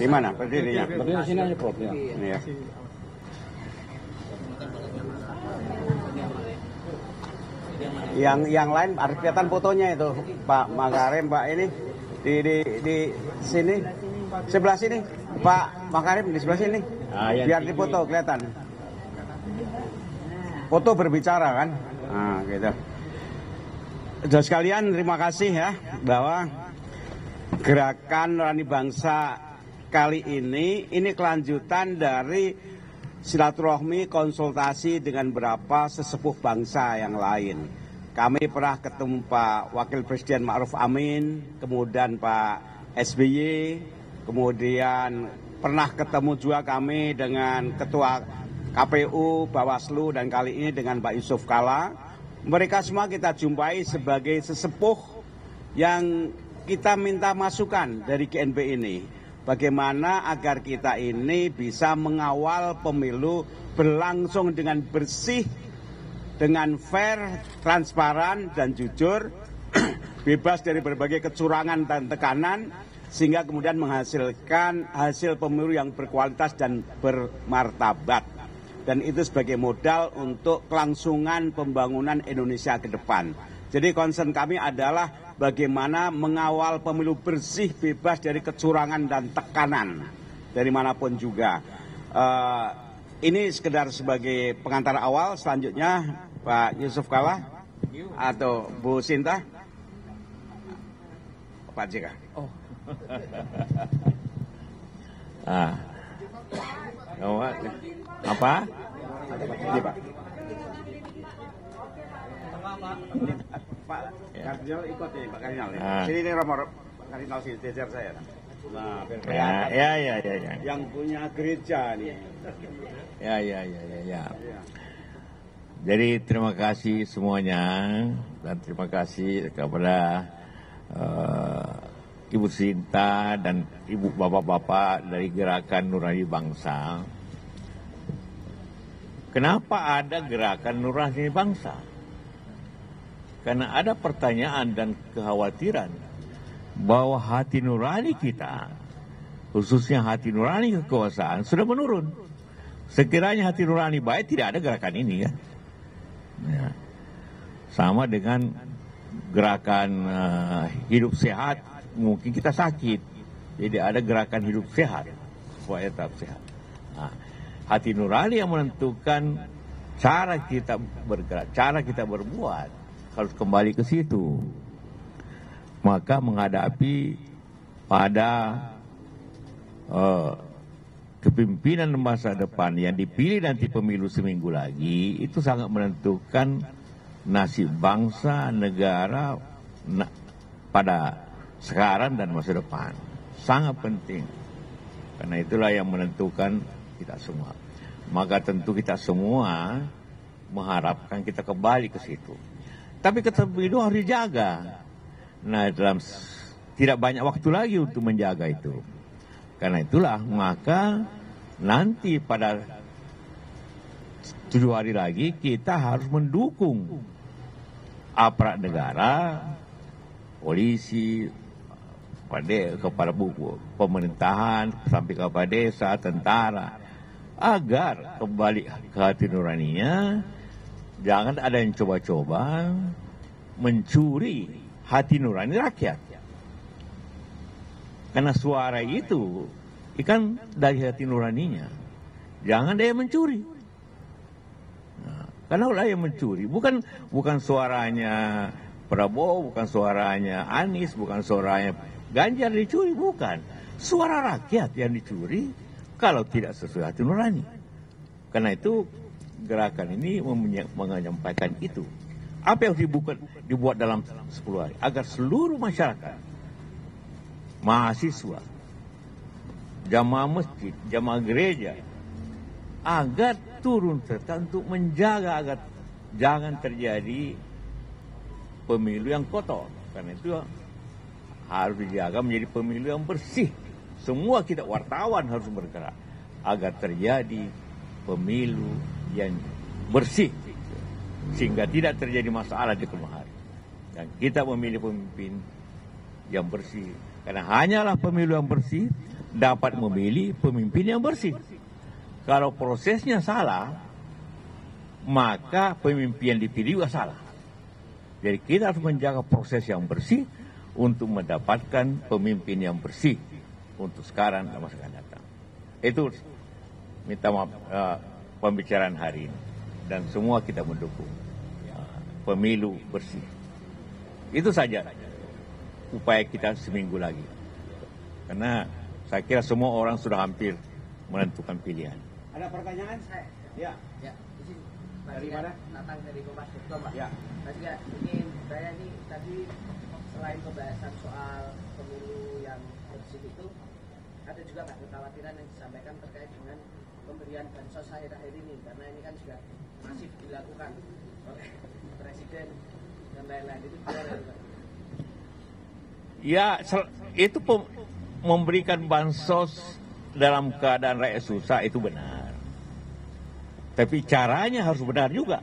Di mana berdirinya? Berdiri sini aja, Prof. Ya. Ini ya. Yang lain harus kelihatan fotonya itu, Pak Makarim, Pak ini di sini, sebelah sini, Pak Makarim di sebelah sini, biar di foto kelihatan. Foto berbicara kan, nah gitu. Saudara sekalian, terima kasih ya bahwa gerakan Nurani Bangsa kali ini kelanjutan dari silaturahmi konsultasi dengan beberapa sesepuh bangsa yang lain. Kami pernah ketemu Pak Wakil Presiden Ma'ruf Amin, kemudian Pak SBY, kemudian pernah ketemu juga kami dengan Ketua KPU, Bawaslu, dan kali ini dengan Pak Yusuf Kalla. Mereka semua kita jumpai sebagai sesepuh yang kita minta masukan dari GNP ini. Bagaimana agar kita ini bisa mengawal pemilu berlangsung dengan bersih, dengan fair, transparan, dan jujur, bebas dari berbagai kecurangan dan tekanan, sehingga kemudian menghasilkan hasil pemilu yang berkualitas dan bermartabat. Dan itu sebagai modal untuk kelangsungan pembangunan Indonesia ke depan. Jadi concern kami adalah bagaimana mengawal pemilu bersih, bebas dari kecurangan dan tekanan dari manapun juga. Ini sekedar sebagai pengantar awal. Selanjutnya Pak Yusuf Kalla atau Bu Sinta, Pak JK. Oh. Apa? Ini Pak. Pak Kardinal ikut ya, Pak Kardinal ya. Sini ini nomor Pak Kardinal sini, jejer saya. Nah, Ya. Yang punya gereja nih. Ya. Jadi terima kasih semuanya dan terima kasih kepada Ibu Sinta dan Ibu Bapak-bapak dari Gerakan Nurani Bangsa. Kenapa ada Gerakan Nurani Bangsa? Karena ada pertanyaan dan kekhawatiran bahwa hati nurani kita, khususnya hati nurani kekuasaan, sudah menurun. Sekiranya hati nurani baik, tidak ada gerakan ini kan. Ya. Sama dengan gerakan hidup sehat, mungkin kita sakit. Jadi ada gerakan hidup sehat, supaya tetap sehat. Nah, hati nurani yang menentukan cara kita bergerak, cara kita berbuat, harus kembali ke situ. Maka menghadapi pada kepemimpinan masa depan yang dipilih nanti pemilu seminggu lagi, itu sangat menentukan nasib bangsa, negara pada sekarang dan masa depan. Sangat penting. Karena itulah yang menentukan kita semua. Maka tentu kita semua mengharapkan kita kembali ke situ. Tapi itu harus dijaga. Nah, tidak banyak waktu lagi untuk menjaga itu. Karena itulah maka nanti pada 7 hari lagi kita harus mendukung aparat negara, polisi, kepada pemerintahan, sampai kepada desa, tentara, agar kembali ke hati nuraninya. Jangan ada yang coba-coba mencuri hati nurani rakyat. Karena suara itu ikan dari hati nuraninya. Jangan ada yang mencuri. Nah, karena ada yang mencuri, bukan suaranya Prabowo, bukan suaranya Anies, bukan suaranya Ganjar dicuri, bukan. Suara rakyat yang dicuri kalau tidak sesuai hati nurani. Karena itu gerakan ini menyampaikan itu. Apa yang dibuat dalam 10 hari? Agar seluruh masyarakat, mahasiswa, jamaah masjid, jamaah gereja, agar turun serta untuk menjaga agar jangan terjadi pemilu yang kotor. Karena itu harus dijaga menjadi pemilu yang bersih. Semua kita wartawan harus bergerak agar terjadi pemilu yang bersih, sehingga tidak terjadi masalah di kemudian hari. Dan kita memilih pemimpin yang bersih, karena hanyalah pemilu yang bersih dapat memilih pemimpin yang bersih. Kalau prosesnya salah, maka pemimpin yang dipilih juga salah. Jadi kita harus menjaga proses yang bersih untuk mendapatkan pemimpin yang bersih untuk sekarang dan masa akan datang. Itu minta maaf pembicaraan hari ini, dan semua kita mendukung pemilu bersih. Itu saja upaya kita seminggu lagi, karena saya kira semua orang sudah hampir menentukan pilihan. Ada pertanyaan? Ya. Dari mana? Natang dari Kompas.com, Pak. Ya. Mas ya, ini saya ini tadi selain pembahasan soal pemilu yang bersih itu, ada juga nggak kekhawatiran yang disampaikan terkait dengan pemberian bansos akhir-akhir ini, karena ini kan sudah masif dilakukan oleh presiden dan lain-lain, itu gimana Pak? Ya, itu memberikan bansos dalam keadaan rakyat susah itu benar. Tapi caranya harus benar juga.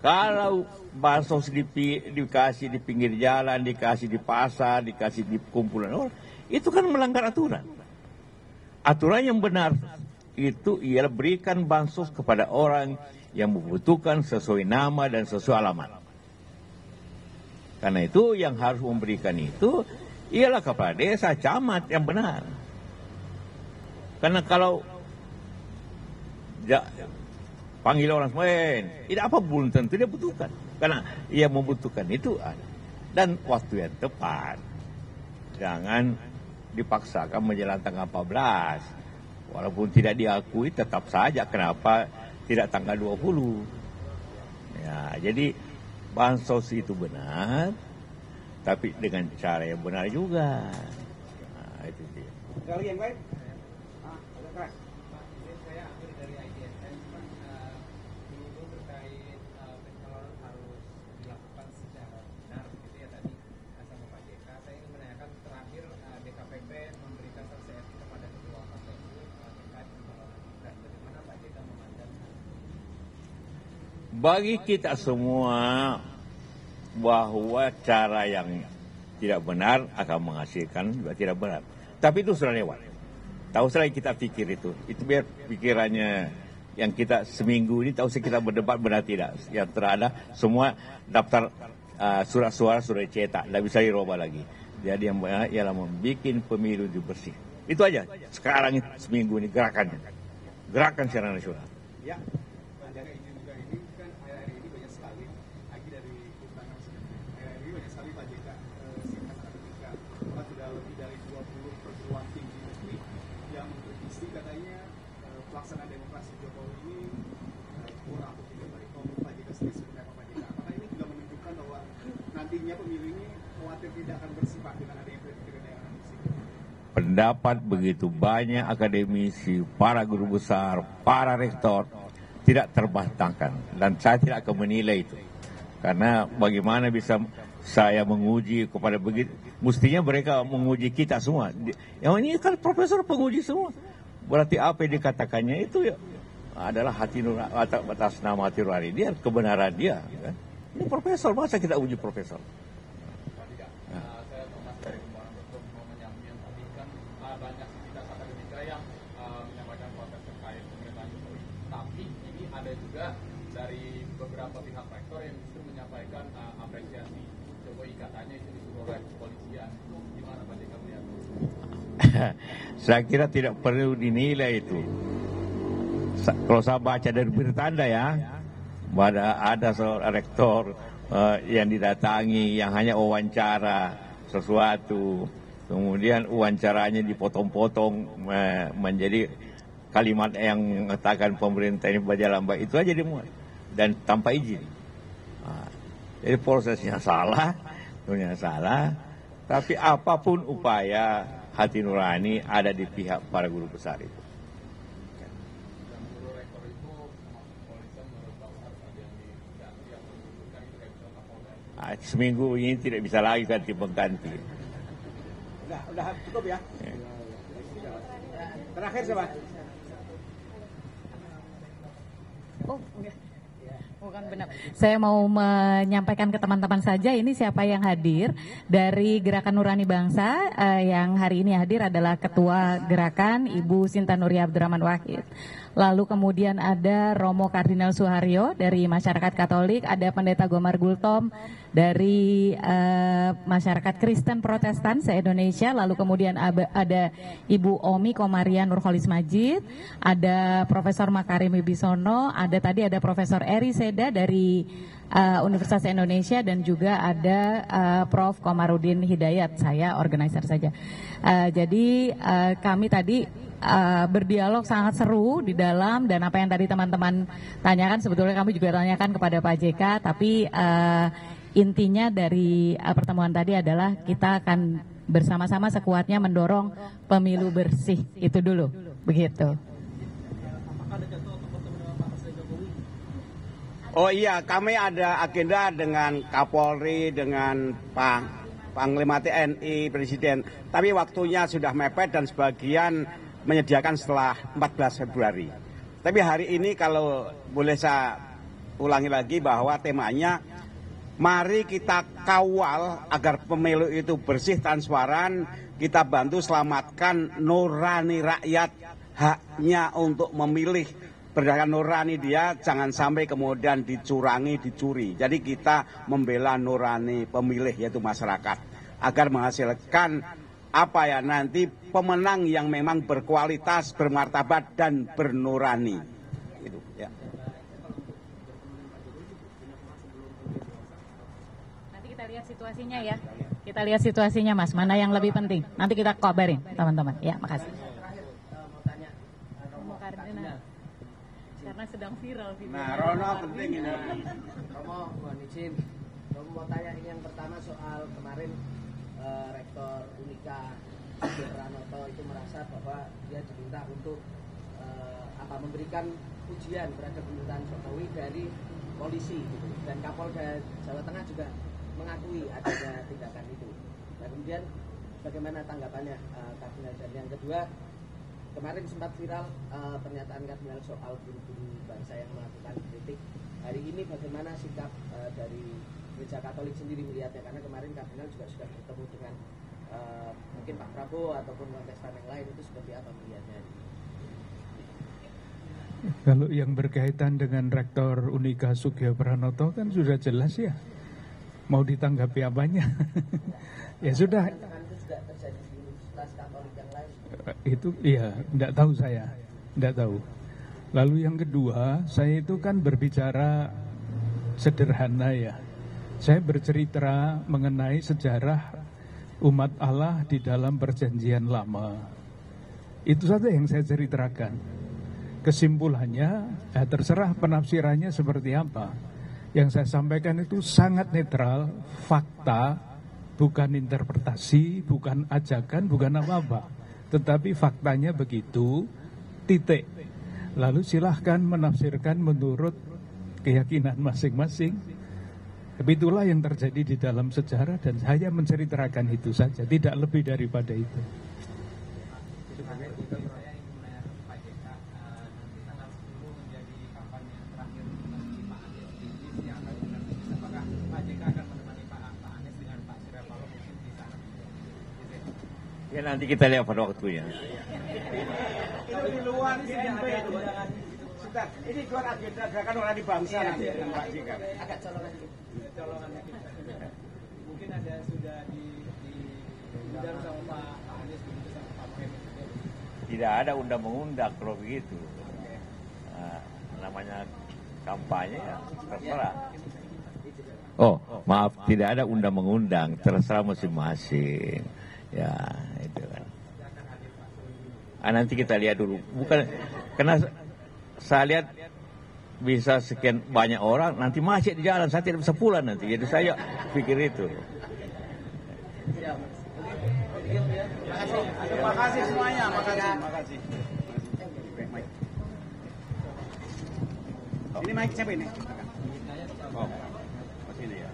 Kalau bansos dikasih di pinggir jalan, dikasih di pasar, dikasih di kumpulan orang, itu kan melanggar aturan. Aturan yang benar itu ialah berikan bansos kepada orang yang membutuhkan sesuai nama dan sesuai alamat. Karena itu yang harus memberikan itu ialah kepala desa, camat yang benar. Karena kalau panggil orang semua, tidak apa belum tentu dia butuhkan. Karena ia membutuhkan itu ada. Dan waktu yang tepat. Jangan dipaksakan menjelang tanggal 14. Walaupun tidak diakui tetap saja kenapa tidak tanggal 20. Ya, jadi bansos itu benar, tapi dengan cara yang benar juga. Nah, itu dia. Sekali yang baik. Agak keras. Saya ambil dari IDSN, dulu terkait pencalonan harus dilakukan secara benar, gitu ya tadi sama Pak JK. Saya ingin menanyakan terakhir DKPP memberikan sanksi etik kepada ketua KPU terkait pencalonan Gibran. Bagaimana Pak JK memandang? Bagi kita semua bahwa cara yang tidak benar akan menghasilkan juga tidak benar. Tapi itu sudah lewat. Tahu saja kita pikir itu. Itu biar pikirannya yang kita seminggu ini tahu saja kita berdebat benar tidak. Yang terada semua daftar surat suara sudah dicetak, tidak bisa dirubah lagi. Jadi yang benar ialah membuat pemilu itu bersih. Itu aja. Sekarang seminggu ini gerakannya. Gerakan secara nasional. Ya. Ada izin juga ini kan hari ini banyak sekali lagi dari Kehutanan hari ini banyak sekali Pak JK singkat akademika bahkan sudah lebih dari 20 perguruan tinggi negeri yang mengkritisi katanya pelaksanaan demokrasi Jokowi ini kurang atau tidak baik. Kalau Pak JK sendiri sebenarnya Pak JK, apakah ini juga menunjukkan bahwa nantinya pemilu ini khawatir tidak akan bersifat dengan adanya kritik yang akan bersifat? Pendapat begitu banyak akademisi, para guru besar, para rektor tidak terbantahkan, dan saya tidak akan menilai itu. Karena bagaimana bisa saya menguji kepada begitu, mestinya mereka menguji kita semua. Yang ini kan profesor penguji semua. Berarti apa yang dikatakannya itu ya adalah hati nurani, atas nama hati nurani dia, kebenaran dia. Kan? Ini profesor, masa kita uji profesor? Saya Thomas dari Kompas.com mau menyampaikan tadi kan banyak sivitas akademika yang menyampaikan protes terkait pemerintahan Jokowi. Tapi ini ada juga dari beberapa pihak rektor yang justru menyampaikan apresiasi Jokowi, katanya itu disuruh oleh kepolisian. Gimana Pak JK melihat? Saya kira tidak perlu dinilai itu. Kalau saya baca dari berita Anda ya, ada seorang rektor yang didatangi yang hanya wawancara sesuatu, kemudian wawancaranya dipotong-potong menjadi kalimat yang mengatakan pemerintah ini berjalan baik, itu aja dimuat dan tanpa izin. Jadi prosesnya salah, tentunya salah, tapi apapun upaya hati nurani ada di pihak para guru besar itu. Seminggu ini tidak bisa lagi ganti pengganti. Udah cukup ya. Terakhir siapa? Oh, enggak. Oh, bukan benar. Saya mau menyampaikan ke teman-teman saja ini siapa yang hadir dari Gerakan Nurani Bangsa. Yang hari ini hadir adalah Ketua Gerakan Ibu Sinta Nuria Abdurrahman Wahid. Lalu kemudian ada Romo Kardinal Suharyo dari Masyarakat Katolik, ada Pendeta Gomar Gultom dari Masyarakat Kristen Protestan se-Indonesia, lalu kemudian ada Ibu Omi Komaria Nurholis Majid, ada Profesor Makarim Wibisono, ada Profesor Eri Seda dari Universitas Indonesia, dan juga ada Prof. Komarudin Hidayat, saya organizer saja. Jadi kami tadi berdialog sangat seru di dalam, dan apa yang tadi teman-teman tanyakan sebetulnya kami juga tanyakan kepada Pak JK, tapi intinya dari pertemuan tadi adalah kita akan bersama-sama sekuatnya mendorong pemilu bersih, itu dulu, begitu. Oh iya, kami ada agenda dengan Kapolri, dengan Panglima TNI, Presiden, tapi waktunya sudah mepet dan sebagian menyediakan setelah 14 Februari. Tapi hari ini kalau boleh saya ulangi lagi bahwa temanya, mari kita kawal agar pemilu itu bersih, transparan, kita bantu selamatkan nurani rakyat, haknya untuk memilih berdasarkan nurani dia, jangan sampai kemudian dicurangi, dicuri. Jadi kita membela nurani pemilih, yaitu masyarakat, agar menghasilkan apa ya nanti pemenang yang memang berkualitas, bermartabat dan bernurani. Itu ya. Nanti kita lihat situasinya ya. Kita lihat situasinya Mas, mana yang lebih penting. Nanti kita kabarin teman-teman. Ya, makasih. Mau tanya Romo Kardinal. Karena sedang viral video. Nah, Rono penting ini. Romo, mohon izin. Romo mau tanya ini yang pertama soal kemarin Rektor Unika Pranoto itu merasa bahwa dia diminta untuk memberikan pujian terhadap pemerintahan Jokowi dari polisi gitu. Dan Kapolda Jawa Tengah juga mengakui adanya tindakan itu. Nah, kemudian bagaimana tanggapannya Kardinal? Dan yang kedua, kemarin sempat viral pernyataan Kardinal soal guru-guru bangsa yang melakukan kritik. Hari ini bagaimana sikap dari Gereja Katolik sendiri melihatnya, karena kemarin Kardinal juga sudah bertemu dengan mungkin Pak Prabowo ataupun kontestan yang lain, itu seperti apa melihatnya? Kalau yang berkaitan dengan Rektor Unika Sugio Pranoto kan sudah jelas ya, mau ditanggapi apanya. Ya sudah. Itu juga terjadi di Universitas Katolik yang lain. Itu iya, tidak tahu saya, tidak tahu. Lalu yang kedua, saya itu kan berbicara sederhana ya. Saya bercerita mengenai sejarah umat Allah di dalam perjanjian lama. Itu saja yang saya ceritakan. Kesimpulannya, terserah penafsirannya seperti apa. Yang saya sampaikan itu sangat netral, fakta, bukan interpretasi, bukan ajakan, bukan apa-apa. Tetapi faktanya begitu, titik. Lalu silahkan menafsirkan menurut keyakinan masing-masing. Tapi itulah yang terjadi di dalam sejarah dan saya menceritakan itu saja, tidak lebih daripada itu. Ya nanti kita lihat pada waktunya. Itu di luar sudah, ini luar agenda Gerakan Nurani Bangsa nanti dengan Pak JK. Agak colongan dikit. Mungkin ada sudah diundang sama Pak Anies begitu, sama Pak Muhaimin. Tidak ada undang-undang kalau begitu. Nah, namanya kampanye ya terserah. Oh, maaf, tidak ada undang-undang, terserah masing-masing. Ya, itu kan. Nanti kita lihat dulu. Bukan karena saya lihat bisa sekian banyak orang, nanti macet di jalan, saya tidak bisa pulang nanti. Jadi saya pikir itu. Terima kasih semuanya, makasih. Ini mic siapa ini? Oh, sini ya.